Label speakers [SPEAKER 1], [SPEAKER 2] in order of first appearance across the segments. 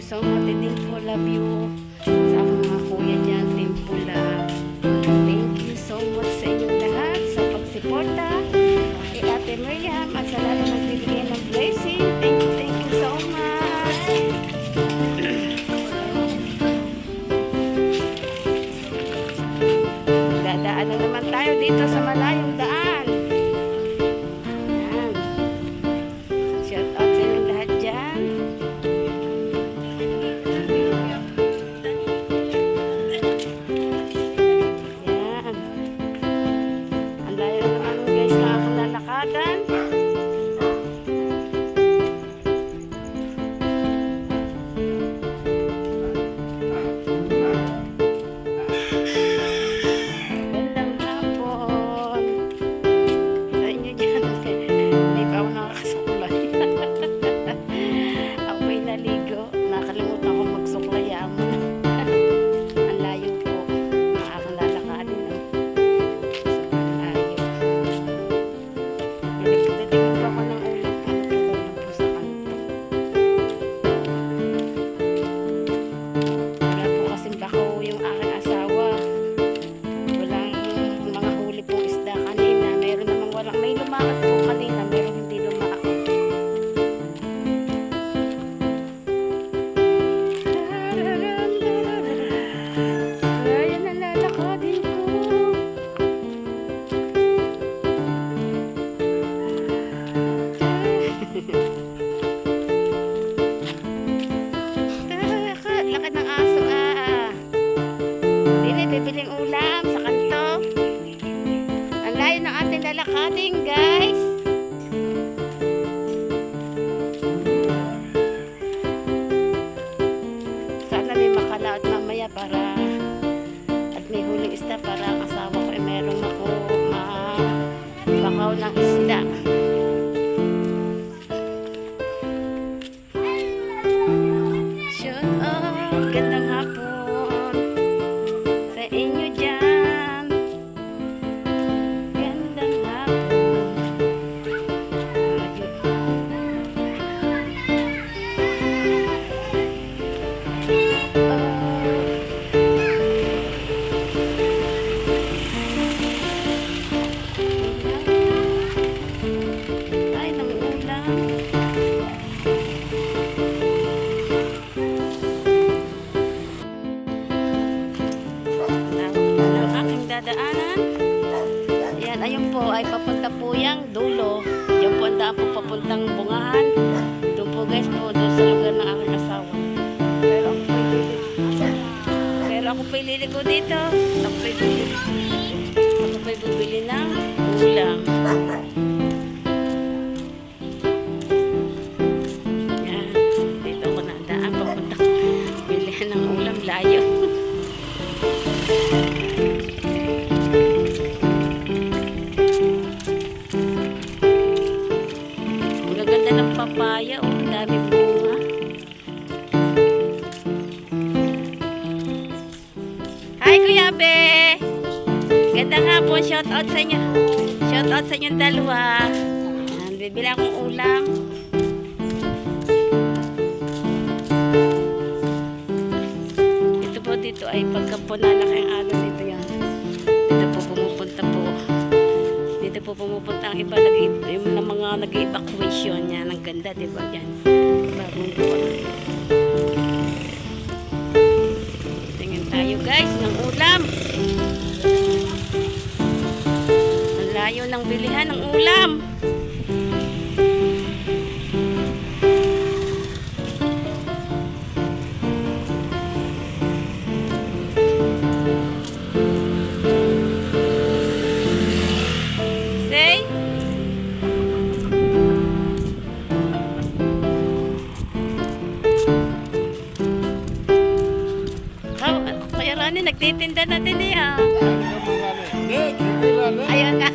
[SPEAKER 1] so much. Team Pula, love you. Sa mga kuya dyan, Team Pula. Thank you so much sa inyong lahat sa pagsuporta kay Ate Miriam at sa lahat na nagbibigay ng blessing. Thank you so much. Dadaan na naman tayo dito sa malayong daan. Yan. Shout out sa inyong lahat dyan. Yan. Ang layo naman guys na akong lalakadan. Lakad ng aso bibiling ulam sa kanto. Ang layo ng ating lalakadin guys. Sana may makalaot mamaya para at may huling isda para ang asawa ko ay meron ako mabakaw ng isda. Gandang hapon sa inyo dyan. Gandang hapon. Ay, nanguulam. Dadaanan. Ayan, ayun po ay papunta po yang dulo. Diyan po ang daan po papuntang Bungahan. Doon po guys po, doon sa lugar ng aking asawa. Pero ako po ililiko dito. Ako po bibili ng ulam. Ayan, dito ako na ang daan papunta. Bilihan ng ulam, layo. Papaya, oh, dami bunga. Hi, Kuya Be! Ganda nga po, shout out sa inyo. Shout out sa inyong dalawa. Bibili akong ulam. Ito po dito ay pagka po nalaki ang alon dito yan. Dito po pumupunta po. Dito po pumupunta ang iba yung mga nag-evacuation yan. Ang ganda, diba? Yan. Bagong buwan. Tingin tayo guys ng ulam. Ang layo ng bilihan ng ulam. Nagtitinda natin niya. Ayun nga.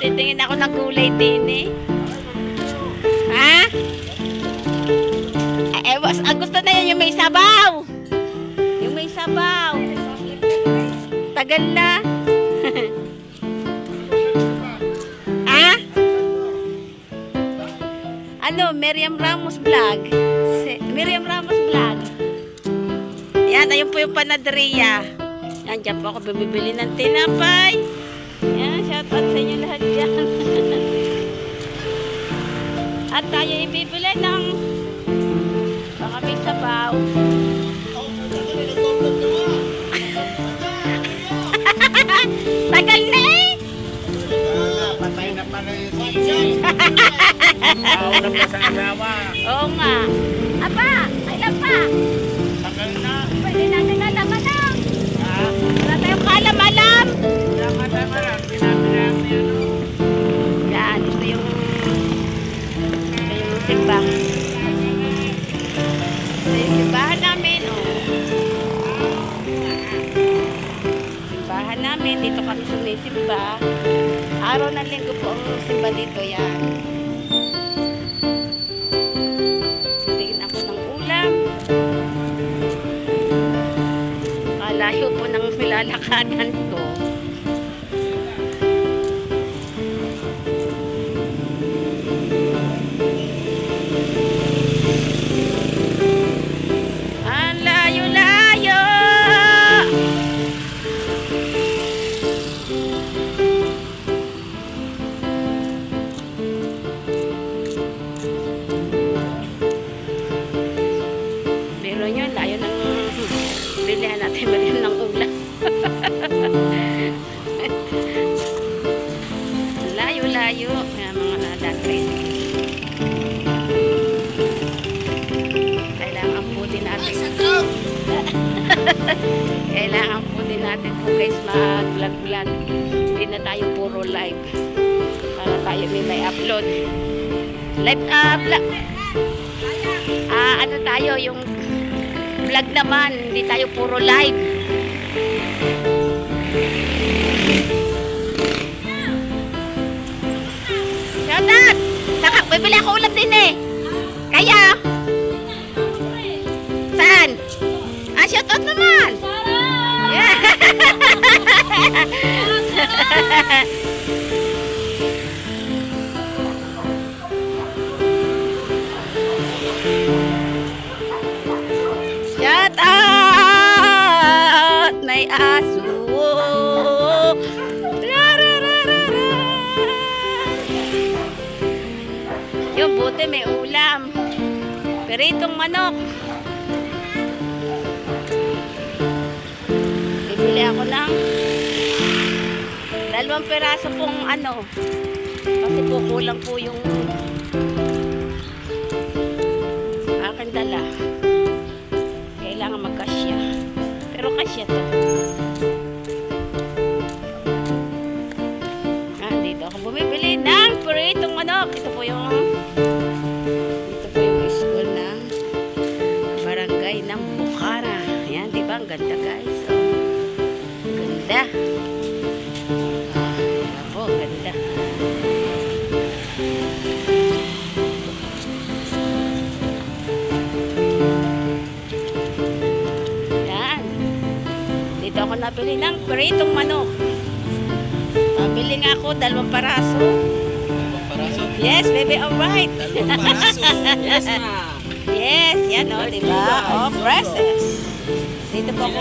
[SPEAKER 1] Titingin ako ng gulay din eh. Ha? Ang gusto na yan yung may sabaw. Yung may sabaw. Tagal na. Ha? ano, Miriam Ramos Vlog. Miriam Ramos Vlog. Yan, ayun po yung panaderia. Yan, dyan po ako bumibili ng tinapay. Yan, shout out sa inyo lahat dyan. At tayo ibibili ng baka may sabaw. Tagal na eh!
[SPEAKER 2] Patay na pala yung sisi. Nauna pa sa asawa.
[SPEAKER 1] Oo nga. Aba, kailan pa?
[SPEAKER 2] Tagal na.
[SPEAKER 1] Pwede natin alam-alam.
[SPEAKER 2] Ha?
[SPEAKER 1] Wala tayong kaalam-alam.
[SPEAKER 2] Tama lang. Pinapinami ano.
[SPEAKER 1] Yan, ito yung simba. Ito yung simbahan namin, oh. Simbahan namin, dito kami sumisimba. Araw ng linggo po ang simba dito, yan. Tingin ako ng ulam. Kalayo po ng nilalakadan ko. Ang layo-layo! Pero yun, layo ng bilihan natin marin ng ulam. Layo-layo. Kaya mga nadatrin. Kailangan po din natin. Kailangan po din natin po guys mag-vlog-vlog. Hindi na tayo puro live. Para tayo may upload. Live ano tayo yung vlog naman, hindi tayo puro live. Shout out! Saka, bibili ako ulam din eh. Kaya? Saan? Ah, shout out naman! Yeah. Shout out! May aso. Yung buti may ulam. Peritong manok. Bibili ako ng 2 peraso pong ano. Kasi po kulang po yung aking dala. Kailangan magkasya. Pero kasya to. Dito ako bumibili ng peritong manok. Ito po yung school ng barangay ng Bukara. Ayan, diba? Ang ganda guys. Oh, ganda. Ayan po, ganda. Ayan. Dito ako nabili ng peritong manok. Bili nga ako 2 paraso.
[SPEAKER 2] 2 paraso?
[SPEAKER 1] Yes, baby, alright.
[SPEAKER 2] 2 paraso. Yes, ma.
[SPEAKER 1] Yes, yan o, diba? Oh, process. Dito po ako.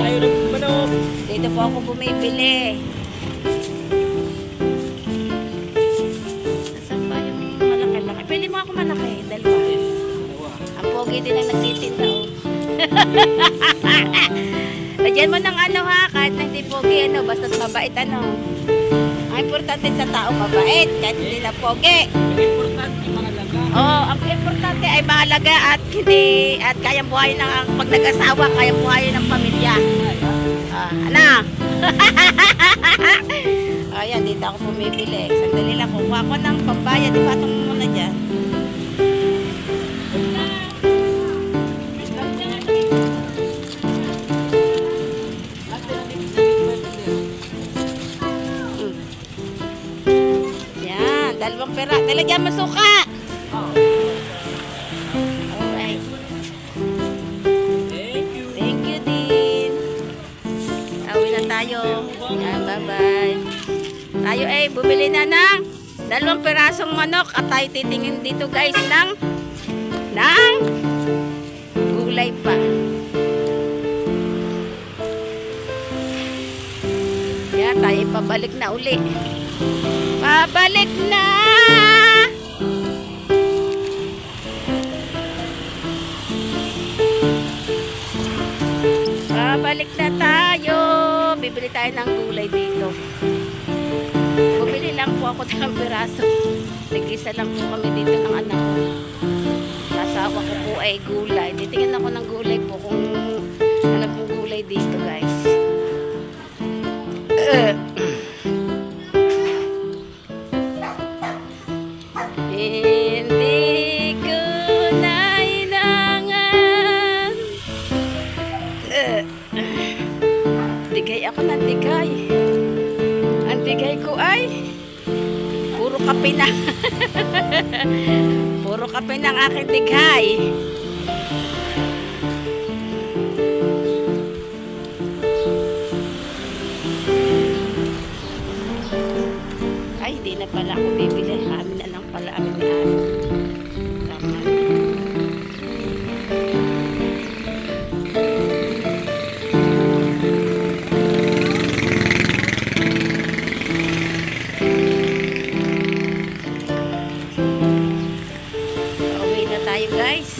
[SPEAKER 1] Dito po ako bumibili. Saan ba yung malaki-laki? Pwede mo ako malaki, 2. Ang pogi din ang nagtitinda, oh. Lagyan mo ng ano ha, kahit na hindi pogi, ano, basta't mabait, ano. Ang importante sa tao mabait, kahit hindi na pogi.
[SPEAKER 2] Importante mahalaga.
[SPEAKER 1] Oh, ang importante ay mahalaga at hindi at kayang buhayin ng pag nag-asawa, kayang buhayin ng pamilya. Ano? Ayan, dito ako bumibili. Sandali lang, kukuha ko ng pambayad. Di ba itong muna dyan? Yan, 2 pera. Nilagyan mo suka. Alright. Thank you din. Awi na tayo. Yan, bye-bye. Tayo bumili na ng 2 perasong manok at tayo titingin dito guys ng ng gulay pa. Kaya tayo pabalik na uli. Pabalik na! Pabalik na tayo. Bibili tayo ng gulay dito. Bumili lang po ako ng piraso. Nag-isa lang po kami dito ng anak ko. Asawa ko po ay gulay. Titingnan ako ng gulay po kung ano pong gulay dito, guys. Hindi ko na inangan. Digay ako ng digay. Ang digay ko ay puro kape na. Puro kape ng aking digay. Ay, hindi na pala ako bibili. Amin na lang pala amin ni Ari. Tama na. Pauwi na tayo, guys.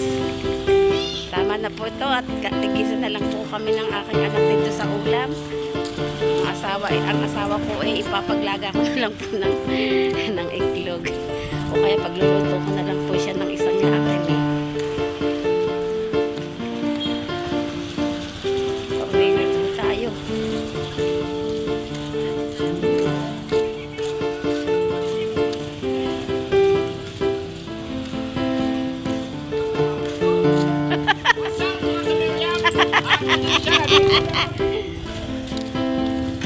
[SPEAKER 1] Tama na po ito at tigisan na lang po kami ng aking anak dito sa ulam. Ang asawa ko ay ipapaglaga ko na lang po ng itlog. O kaya pagluluto ko na lang po siya ng isang lakan eh. Pauwi na po tayo.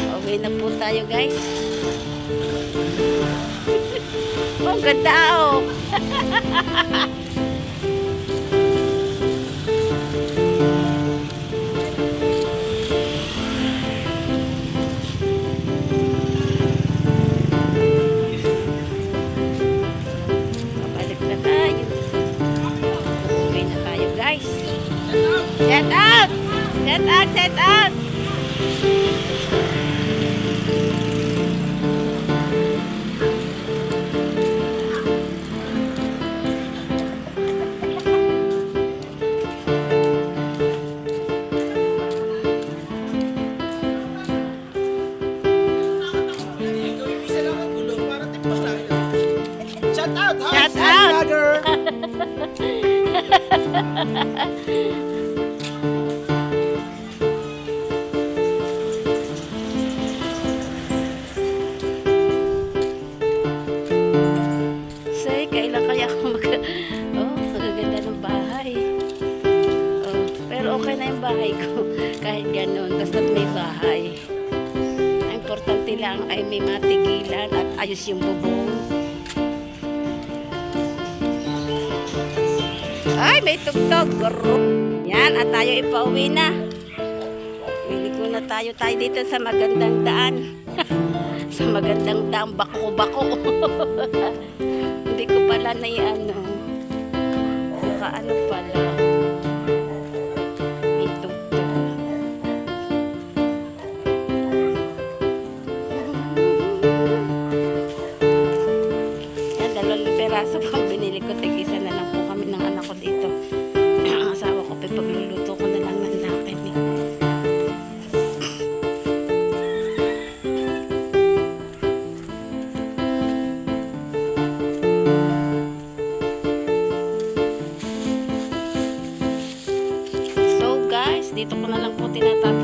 [SPEAKER 1] Pauwi na po tayo, guys. Oh, ganda oh. Pabalik na tayo. Pauwi na tayo, guys. Set out! Set out! Set out!
[SPEAKER 2] Shout out!
[SPEAKER 1] Shout out!
[SPEAKER 2] Vlogger!
[SPEAKER 1] Say, kailan kaya ako Oh, magaganda ng bahay. Oh, pero okay na yung bahay ko. Kahit ganun, basta't may bahay. Ang importante lang ay may matigilan at ayos yung bubong. Ay, may tugtog. Garo. Yan, at tayo ipauwi na. Liliko na tayo dito sa magandang daan. Sa magandang daan, bako-bako. Hindi ko pala na ano. Nakaano pala. May tugtog. Yan, 2 peraso pang binili ko. Tig-isa na lang po kami ng anak ko dito. Ang asawa ko, pagluluto ko na lang ng lakin eh. So guys, dito ko na lang po tinatapos